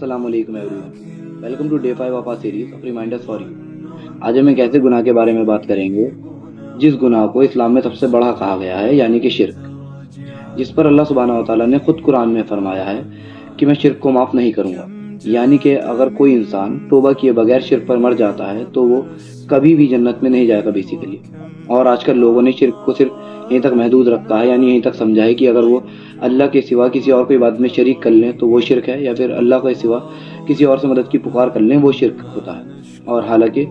अस्सलाम वालेकुम everyone, welcome to day 5 of our series of reminders for you. आज हम एक ऐसे गुनाह के बारे में बात करेंगे जिस गुनाह को इस्लाम में सबसे बड़ा कहा गया है, यानी कि शिर्क, जिस पर अल्लाह सुब्हानहू व तआला ने खुद कुरान में फरमाया है कि मैं शिर्क को माफ़ नहीं करूँगा। यानी कि अगर कोई इंसान तौबा किए बगैर शिर्क पर मर जाता है तो वो कभी भी जन्नत में नहीं जाएगा बेसिकली। और आजकल लोगों ने शिर्क को सिर्फ यहीं तक महदूद रखा है, यानी यहीं तक समझा है कि अगर वो अल्लाह के सिवा किसी और को इबादत में शरीक कर लें तो वो शिर्क है, या फिर अल्लाह के सिवा किसी और से मदद की पुकार कर लें वो शिर्क होता है। और हालांकि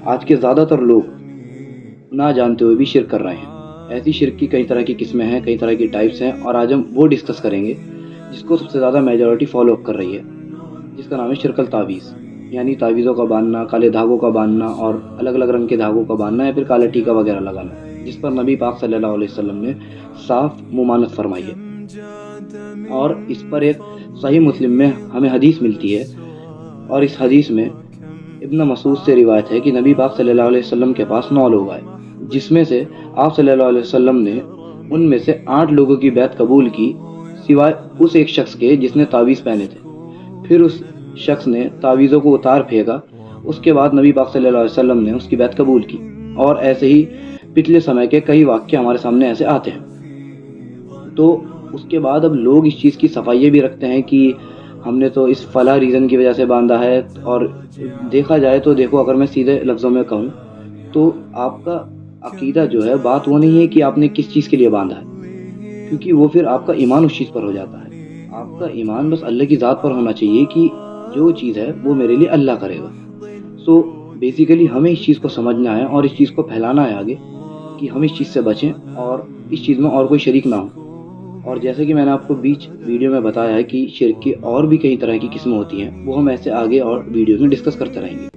आज के ज़्यादातर लोग ना जानते हुए भी शिर्क कर रहे हैं। ऐसी शिर्क की कई तरह की किस्में हैं, कई तरह की टाइप्स हैं, और आज हम वो डिस्कस करेंगे जिसको सबसे ज़्यादा मेजॉरिटी फॉलो अप कर रही है, जिसका नाम है शिरकल तावीज़। यानी तावीज़ों का बांधना, काले धागों का बांधना और अलग अलग रंग के धागों का बांधना, या फिर काला टीका वगैरह लगाना, जिस पर नबी पाक सल्लल्लाहु अलैहि वसल्लम ने साफ मुमानत फरमाई है। और इस पर एक सही मुस्लिम में हमें हदीस मिलती है, और इस हदीस में इब्न मसूद से रिवायत है कि नबी पाक सल्लल्लाहु अलैहि वसल्लम के पास 9 लोग आए, जिसमें से आप सल्लल्लाहु अलैहि वसल्लम ने उनमें से 8 लोगों की बैत कबूल की, सिवाय उस एक शख्स के जिसने तावीज़ पहने थे। फिर उस शख्स ने तावीज़ों को उतार फेंका। उसके बाद नबी पाक सल्लल्लाहु अलैहि वसल्लम ने उसकी बैत कबूल की। और ऐसे ही पिछले समय के कई वाक़ये हमारे सामने ऐसे आते हैं। तो उसके बाद अब लोग इस चीज़ की सफाई भी रखते हैं कि हमने तो इस फला रीज़न की वजह से बांधा है। और देखा जाए तो देखो, अगर मैं सीधे लफ्ज़ों में कहूँ तो आपका अकीदा जो है, बात वो नहीं है कि आपने किस चीज़ के लिए बांधा है, क्योंकि वो फिर आपका ईमान उस चीज़ पर हो जाता है। आपका ईमान बस अल्लाह की ज़ात पर होना चाहिए कि जो चीज़ है वो मेरे लिए अल्लाह करेगा। सो बेसिकली हमें इस चीज़ को समझना है और इस चीज़ को फैलाना है आगे कि हम इस चीज़ से बचें और इस चीज़ में और कोई शरीक ना हो। और जैसे कि मैंने आपको बीच वीडियो में बताया है कि शिर्क की और भी कई तरह की किस्में होती हैं, वो हम ऐसे आगे और वीडियो में डिस्कस करते रहेंगे।